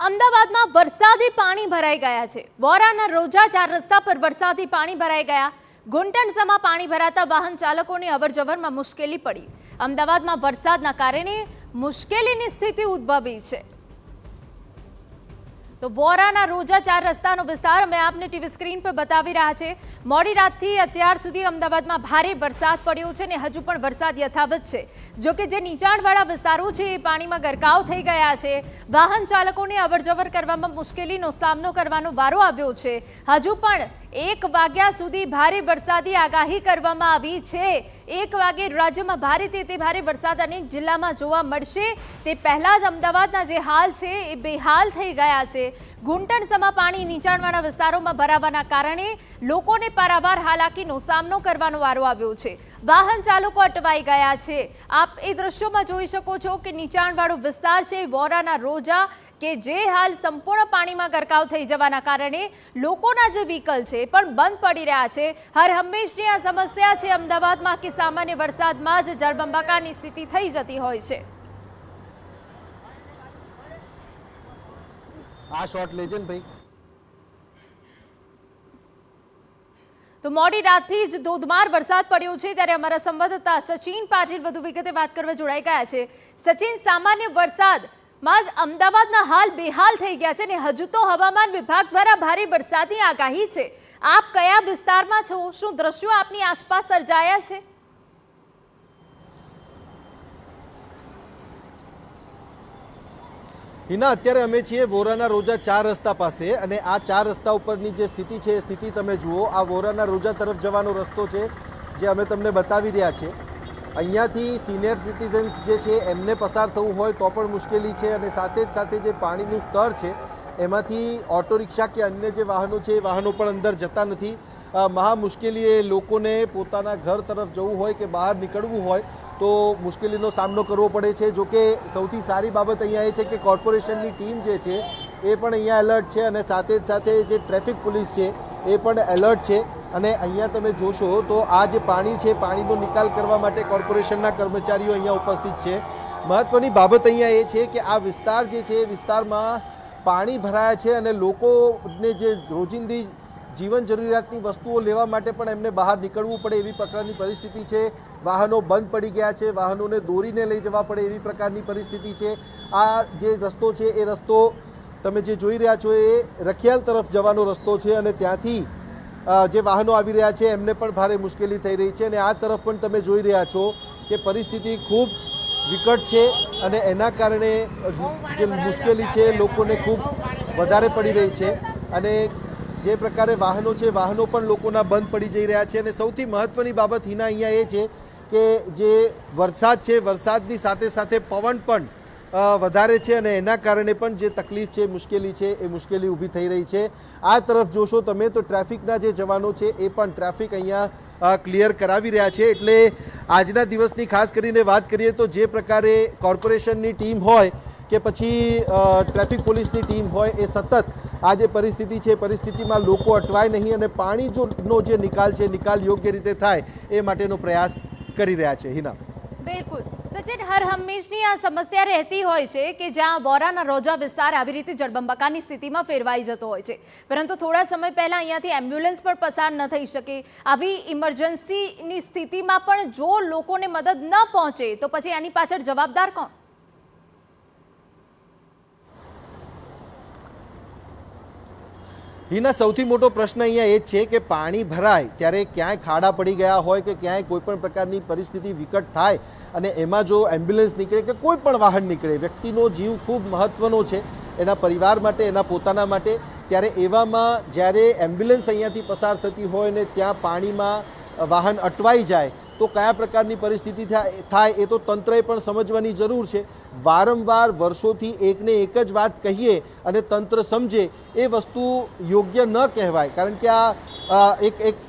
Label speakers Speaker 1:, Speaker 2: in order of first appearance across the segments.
Speaker 1: અમદાવાદમાં વરસાદી પાણી ભરાઈ ગયા છે। વોરાના રોજા 4 રસ્તા પર વરસાદી પાણી ભરાઈ ગયા। ઘૂંટણસમાં પાણી ભરાતા વાહન ચાલકોની અવરજવરમાં મુશ્કેલી પડી। અમદાવાદમાં વરસાદના કારણે મુશ્કેલીની સ્થિતિ ઉદ્ભવી છે। તો વોરાના રોજા 4 રસ્તાનો વિસ્તાર અમે આપને ટીવી સ્ક્રીન પર બતાવી રહ્યા છે। મોડી રાતથી અત્યાર સુધી અમદાવાદમાં ભારે વરસાદ પડ્યો છે અને હજુ પણ વરસાદ યથાવત છે। જો કે જે નીચાણવાળા વિસ્તારો છે એ પાણીમાં ગરકાવ થઈ ગયા છે। વાહન ચાલકોને અવરજવર કરવામાં મુશ્કેલીનો સામનો કરવાનો વારો આવ્યો છે। હજુ પણ 1 વાગ્યા સુધી ભારે વરસાદી આગાહી કરવામાં આવી છે। 1 વાગે રાજ્યમાં ભારેથી ભારે વરસાદ અનેક જિલ્લામાં જોવા મળશે। તે પહેલા જ અમદાવાદના જે હાલ છે એ બેહાલ થઈ ગયા છે। ઘૂંટણસમાં પાણી નીચાણવાળા વિસ્તારોમાં ભરાવાના કારણે લોકોને પારાવાર હાલાકીનો સામનો કરવાનો વારો આવ્યો છે। વાહન ચાલકો અટવાઈ ગયા છે। આપ એ દ્રશ્યોમાં જોઈ શકો છો કે નીચાણવાળો વિસ્તાર છે વોરાના રોજા કે જે હાલ સંપૂર્ણ પાણીમાં ગરકાવ થઈ જવાના કારણે લોકોના જે વ્હીકલ છે પણ બંધ પડી રહ્યા છે। હર હંમેશની આ સમસ્યા છે અમદાવાદમાં કે સામાન્ય વરસાદમાં જ જળબંબાકારની સ્થિતિ થઈ જતી હોય છે।
Speaker 2: આ શોટ લેજન ભાઈ।
Speaker 1: તો મોડી રાતથી જ ધોધમાર વરસાદ પડ્યો છે ત્યારે અમારા સંવાદદાતા સચિન પાટીલ વધુ વિગતે વાત કરવા જોડાઈ ગયા છે। સચિન, સામાન્ય વરસાદમાં જ અમદાવાદના હાલ બેહાલ થઈ ગયા છે અને હજુ તો હવામાન વિભાગ દ્વારા ભારે વરસાદની આગાહી છે। આપ કયા વિસ્તારમાં છો? શું દ્રશ્યો આપની આસપાસ સર્જાયા છે?
Speaker 2: હિના, અત્યારે અમે છીએ વોરાના રોજા 4 રસ્તા પાસે અને આ 4 રસ્તા ઉપરની જે સ્થિતિ છે એ સ્થિતિ તમે જુઓ। આ વોરાના રોજા તરફ જવાનો રસ્તો છે જે અમે તમને બતાવી રહ્યા છે। અહીંયાથી સિનિયર સિટીઝન્સ જે છે એમને પસાર થવું હોય તો પણ મુશ્કેલી છે અને સાથે જ સાથે જે પાણીનું સ્તર છે એમાંથી ઓટો રિક્ષા કે અન્ય જે વાહનો છે એ વાહનો પણ અંદર જતા નથી। મહા મુશ્કેલી એ લોકોને પોતાના ઘર તરફ જવું હોય કે બહાર નીકળવું હોય તો મુશ્કેલીનો સામનો કરવો પડે છે। જો કે સૌથી સારી બાબત અહીંયા એ છે કે કોર્પોરેશનની ટીમ જે છે એ પણ અહીંયા એલર્ટ છે અને સાથે જ સાથે જે ટ્રાફિક પોલીસ છે એ પણ એલર્ટ છે। અને અહીંયા તમે જોશો તો આ જે પાણી છે પાણીનો નિકાલ કરવા માટે કોર્પોરેશનના કર્મચારીઓ અહીંયા ઉપસ્થિત છે। મહત્વની બાબત અહીંયા એ છે કે આ વિસ્તાર જે છે એ વિસ્તારમાં પાણી ભરાયા છે અને લોકોને જે રોજિંદી જીવન જરૂરિયાતની વસ્તુઓ લેવા માટે પણ એમને બહાર નીકળવું પડે એવી પ્રકારની પરિસ્થિતિ છે। વાહનો બંધ પડી ગયા છે, વાહનોને દોરીને લઈ જવા પડે એવી પ્રકારની પરિસ્થિતિ છે। આ જે રસ્તો છે એ રસ્તો તમે જે જોઈ રહ્યા છો એ રખિયાલ તરફ જવાનો રસ્તો છે અને ત્યાંથી જે વાહનો આવી રહ્યા છે એમને પણ ભારે મુશ્કેલી થઈ રહી છે। અને આ તરફ પણ તમે જોઈ રહ્યા છો કે પરિસ્થિતિ ખૂબ વિકટ છે અને એના કારણે જે મુશ્કેલી છે લોકોને ખૂબ વધારે પડી રહી છે અને જે પ્રકારે વાહનો છે વાહનો પણ લોકોના બંધ પડી જઈ રહ્યા છે। અને સૌથી મહત્વની બાબત હિના અહીંયા એ છે કે જે વરસાદ છે વરસાદની સાથે સાથે પવન પણ વધારે છે અને એના કારણે પણ જે તકલીફ છે મુશ્કેલી છે એ મુશ્કેલી ઊભી થઈ રહી છે। આ તરફ જોશો તમે તો ટ્રાફિકના જે જવાનો છે એ પણ ટ્રાફિક અહીંયા ક્લિયર કરાવી રહ્યા છે। એટલે આજના દિવસની ખાસ કરીને વાત કરીએ તો જે પ્રકારે કોર્પોરેશનની ટીમ હોય કે પછી ટ્રાફિક પોલીસની ટીમ હોય એ સતત આ જે પરિસ્થિતિ છે પરિસ્થિતિમાં લોકો અટવાય નહીં અને પાણીનો જે નિકાલ છે નિકાલ યોગ્ય રીતે થાય એ માટેનો પ્રયાસ કરી રહ્યા છે। હિના,
Speaker 1: બિલકુલ સચિન, હર હંમેશની આ સમસ્યા રહેતી હોય છે કે જ્યાં વોરાના રોજા વિસ્તાર આવી રીતે જળબંબાકારની સ્થિતિમાં ફેરવાઈ જતો હોય છે, પરંતુ થોડા સમય પહેલા અહીંયાથી એમ્બ્યુલન્સ પણ પસાર ન થઈ શકે। આવી ઇમરજન્સીની સ્થિતિમાં પણ જો લોકોને મદદ ન પહોંચે તો પછી આની પાછળ જવાબદાર કોણ?
Speaker 2: હિના, સૌથી મોટો પ્રશ્ન અહીંયા એ જ છે કે પાણી ભરાય ત્યારે ક્યાંય ખાડા પડી ગયા હોય કે ક્યાંય કોઈ પણ પ્રકારની પરિસ્થિતિ વિકટ થાય અને એમાં જો એમ્બ્યુલન્સ નીકળે કે કોઈ પણ વાહન નીકળે, વ્યક્તિનો જીવ ખૂબ મહત્વનો છે એના પરિવાર માટે, એના પોતાના માટે। ત્યારે એવામાં જ્યારે એમ્બ્યુલન્સ અહીંયાથી પસાર થતી હોય ને ત્યાં પાણીમાં વાહન અટવાઈ જાય તો કયા પ્રકારની પરિસ્થિતિ થાય એ તો તંત્રએ પણ સમજવાની જરૂર છે। વારંવાર વર્ષોથી એકને એક જ વાત કહીએ અને તંત્ર સમજે એ વસ્તુ યોગ્ય ન કહેવાય, કારણ કે આ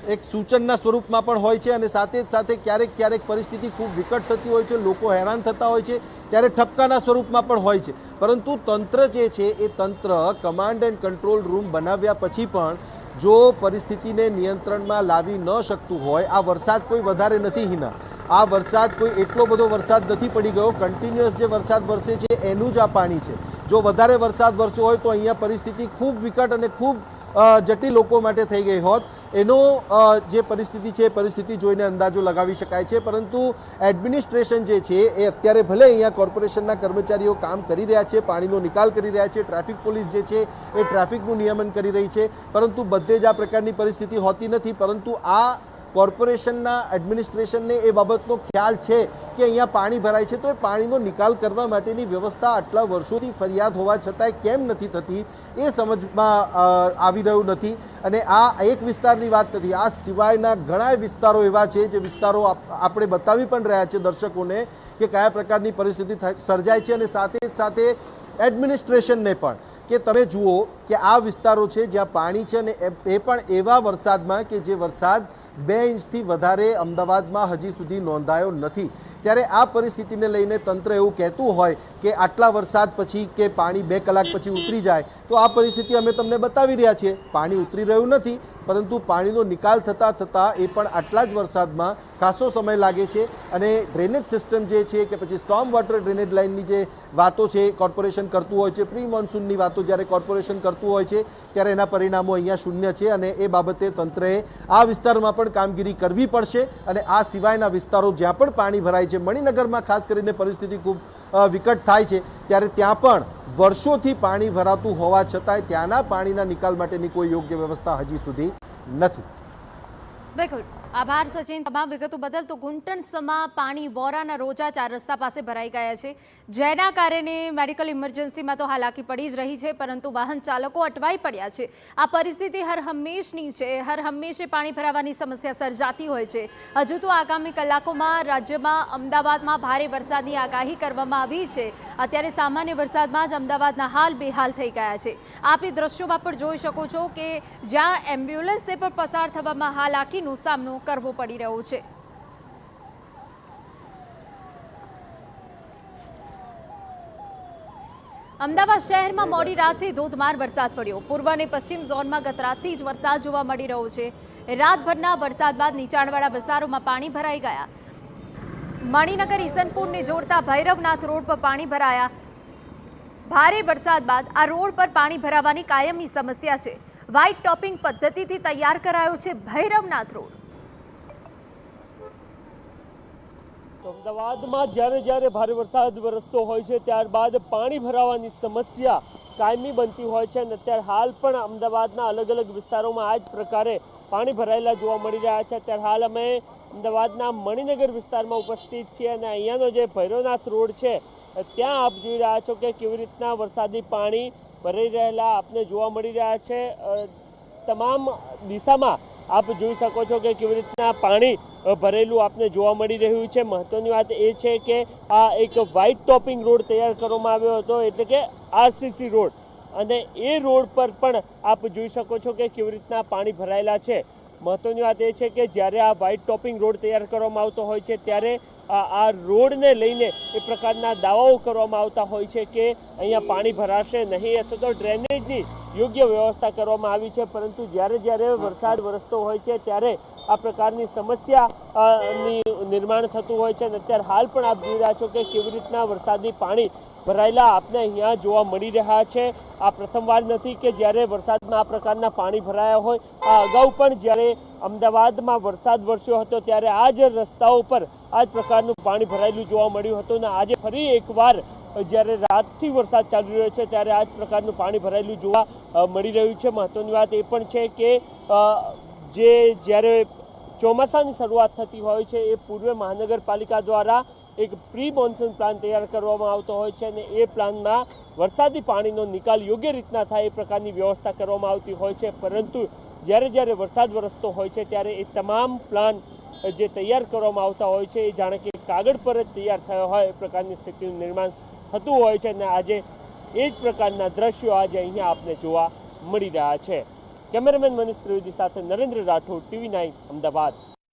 Speaker 2: એક સૂચનના સ્વરૂપમાં પણ હોય છે અને સાથે જ સાથે ક્યારેક ક્યારેક પરિસ્થિતિ ખૂબ વિકટ થતી હોય છે, લોકો હેરાન થતા હોય છે ત્યારે ઠપકાના સ્વરૂપમાં પણ હોય છે। પરંતુ તંત્ર જે છે એ તંત્ર કમાન્ડ એન્ડ કંટ્રોલ રૂમ બનાવ્યા પછી પણ જો પરિસ્થિતિને નિયંત્રણમાં લાવી ન શકતું હોય, આ વરસાદ કોઈ વધારે નથી હિના, આ વરસાદ કોઈ એટલો બધો વરસાદ નથી પડી ગયો, કન્ટિન્યુઅસ જે વરસાદ વરસે છે એનું જ આ પાણી છે। જો વધારે વરસાદ વરસ્યો હોય તો અહીંયા પરિસ્થિતિ ખૂબ વિકટ અને ખૂબ જટિલ લોકો માટે થઈ ગઈ હોત. એનો જે પરિસ્થિતિ છે એ પરિસ્થિતિ જોઈને અંદાજો લગાવી શકાય છે. પરંતુ એડમિનિસ્ટ્રેશન જે છે એ અત્યારે ભલે અહીંયા કોર્પોરેશનના કર્મચારીઓ કામ કરી રહ્યા છે, પાણીનો નિકાલ કરી રહ્યા છે, ટ્રાફિક પોલીસ જે છે એ ટ્રાફિકનું નિયમન કરી રહી છે, પરંતુ બધે જ આ પ્રકારની પરિસ્થિતિ હોતી નથી. પરંતુ આ કોર્પોરેશનના એડમિનિસ્ટ્રેશનને એ બાબતનો ખ્યાલ છે કે અહીંયા પાણી ભરાય છે, તો એ પાણીનો નિકાલ કરવા માટેની વ્યવસ્થા આટલા વર્ષોથી ફરિયાદ હોવા છતાંય કેમ નથી થતી એ સમજમાં આવી રહ્યું નથી. અને આ એક વિસ્તારની વાત નથી, આ સિવાયના ઘણા વિસ્તારો એવા છે જે વિસ્તારો આપણે બતાવી પણ રહ્યા છે દર્શકોને કે કયા પ્રકારની પરિસ્થિતિ સર્જાય છે. અને સાથે જ સાથે એડમિનિસ્ટ્રેશનને પણ કે તમે જુઓ કે આ વિસ્તારો છે જ્યાં પાણી છે, અને એ પણ એવા વરસાદમાં કે જે વરસાદ 2 ઇંચથી વધારે અમદાવાદમાં હજી સુધી નોંધાયો નથી. ત્યારે આ પરિસ્થિતિને લઈને તંત્ર એવું કહેતું હોય કે આટલા વરસાદ પછી કે પાણી 2 કલાક પછી ઉતરી જાય, તો આ પરિસ્થિતિ અમે તમને બતાવી રહ્યા છીએ. પાણી ઉતરી રહ્યું નથી, પરંતુ પાણીનો નિકાલ થતાં એ પણ આટલા જ વરસાદમાં ખાસો સમય લાગે છે. અને ડ્રેનેજ સિસ્ટમ જે છે કે પછી સ્ટોર્મ વોટર ડ્રેનેજ લાઇનની જે વાતો છે કોર્પોરેશન કરતું હોય છે, પ્રી મોન્સૂનની વાતો જ્યારે કોર્પોરેશન કરતું હોય છે ત્યારે એના પરિણામો અહીંયા શૂન્ય છે. અને એ બાબતે તંત્રએ આ વિસ્તારમાં પણ કામગીરી કરવી પડશે. અને આ સિવાયના વિસ્તારો જ્યાં પણ પાણી ભરાય છે, મણિનગરમાં ખાસ કરીને પરિસ્થિતિ ખૂબ વિકટ થાય છે, ત્યારે ત્યાં પણ વર્ષોથી પાણી ભરાતું હોવા છતાંય ત્યાંના પાણીના નિકાલ માટેની કોઈ યોગ્ય વ્યવસ્થા હજી સુધી નથી.
Speaker 1: બિલકુલ આભાર સચિન તમામ વિગતો બદલ. તો ઘૂંટણસમાં પાણી વોરાના રોજા 4 રસ્તા પાસે ભરાઈ ગયા છે, જેના કારણે મેડિકલ ઇમરજન્સીમાં તો હાલાકી પડી જ રહી છે, પરંતુ વાહન ચાલકો અટવાઈ પડ્યા છે. આ પરિસ્થિતિ હર હંમેશની છે, હર હંમેશે પાણી ભરાવાની સમસ્યા સર્જાતી હોય છે. હજુ તો આગામી કલાકોમાં રાજ્યમાં અમદાવાદમાં ભારે વરસાદની આગાહી કરવામાં આવી છે. અત્યારે સામાન્ય વરસાદમાં જ અમદાવાદના હાલ બેહાલ થઈ ગયા છે. આપ એ દ્રશ્યોમાં પણ જોઈ શકો છો કે જ્યાં એમ્બ્યુલન્સે પર પસાર થવામાં હાલાકીનો સામનો કરવો પડી રહ્યો છે. અમદાવાદ શહેરમાં મોડી રાતથી ધોધમાર વરસાદ પડ્યો. પૂર્વ અને પશ્ચિમ ઝોનમાં ગત રાતથી જ વરસાદ જોવા મળી રહ્યો છે. રાતભરના વરસાદ બાદ નીચાણવાળા વિસ્તારોમાં પાણી ભરાઈ ગયા. મણિનગર ઈસનપુરને જોડતા ભૈરવનાથ રોડ પર પાણી ભરાયા. ભારે વરસાદ બાદ આ રોડ પર પાણી ભરાવાની કાયમી સમસ્યા છે. વ્હાઇટ ટોપિંગ પદ્ધતિથી તૈયાર કરાયો છે ભૈરવનાથ રોડ.
Speaker 3: અમદાવાદમાં જ્યારે ભારે વરસાદ વરસતો હોય છે ત્યારબાદ પાણી ભરાવાની સમસ્યા કાયમી બનતી હોય છે. અને અત્યારે હાલ પણ અમદાવાદના અલગ અલગ વિસ્તારોમાં આ જ પ્રકારે પાણી ભરાયેલા જોવા મળી રહ્યા છે. અત્યારે હાલ અમે અમદાવાદના મણિનગર વિસ્તારમાં ઉપસ્થિત છીએ અને અહીંયાનો જે ભૈરવનાથ રોડ છે ત્યાં આપ જોઈ રહ્યા છો કે કેવી રીતના વરસાદી પાણી ભરાઈ રહેલા આપને જોવા મળી રહ્યા છે. તમામ દિશામાં આપ જોઈ શકો છો કે કેવી રીતના પાણી ભરેલું આપને જોવા મળી રહ્યું છે. મહત્વની વાત એ છે કે આ એક વ્હાઇટ ટોપિંગ રોડ તૈયાર કરવામાં આવ્યો હતો, એટલે કે આરસીસી રોડ, અને એ રોડ પર પણ આપ જોઈ શકો છો કે કેવી રીતના પાણી ભરાયેલા છે. મહત્વની વાત એ છે કે જ્યારે આ વ્હાઇટ ટોપિંગ રોડ તૈયાર કરવામાં આવતો હોય છે ત્યારે આ રોડને લઈને એ પ્રકારના દાવાઓ કરવામાં આવતા હોય છે કે અહીંયા પાણી ભરાશે નહીં અથવા તો ડ્રેનેજની યોગ્ય વ્યવસ્થા કરવામાં આવી છે. પરંતુ જ્યારે વરસાદ વરસતો હોય છે ત્યારે આ પ્રકારની સમસ્યાની નિર્માણ થતું હોય છે. અને અત્યારે હાલ પણ આપ જોઈ રહ્યા છો કે કેવી રીતના વરસાદી પાણી ભરાયેલા આપને અહીંયા જોવા મળી રહ્યા છે. આ પ્રથમવાર નથી કે જ્યારે વરસાદમાં આ પ્રકારના પાણી ભરાયા હોય. આ અગાઉ પણ જ્યારે અમદાવાદમાં વરસાદ વરસ્યો હતો ત્યારે આ જ રસ્તાઓ પર આ જ પ્રકારનું પાણી ભરાયેલું જોવા મળ્યું હતું. અને આજે ફરી એકવાર જ્યારે રાતથી વરસાદ ચાલી રહ્યો છે ત્યારે આ જ પ્રકારનું પાણી ભરાયેલું જોવા મળી રહ્યું છે. મહત્વની વાત એ પણ છે કે જ્યારે ચોમાસાની શરૂઆત થતી હોય છે એ પૂર્વે મહાનગરપાલિકા દ્વારા એક પ્રી મોન્સૂન પ્લાન તૈયાર કરવામાં આવતો હોય છે અને એ પ્લાનમાં વરસાદી પાણીનો નિકાલ યોગ્ય રીતના થાય એ પ્રકારની વ્યવસ્થા કરવામાં આવતી હોય છે. પરંતુ જ્યારે વરસાદ વરસતો હોય છે ત્યારે એ તમામ પ્લાન જે તૈયાર કરવામાં આવતા હોય છે એ જાણે કે કાગળ પર જ તૈયાર થયો હોય એ પ્રકારની સ્થિતિનું નિર્માણ થતું હોય છે. અને આજે એ જ પ્રકારના દ્રશ્યો આજે અહીંયા આપને જોવા મળી રહ્યા છે. કેમેરામેન મનીષ ત્રિવેદી સાથે નરેન્દ્ર રાઠોડ, TV9 અમદાવાદ.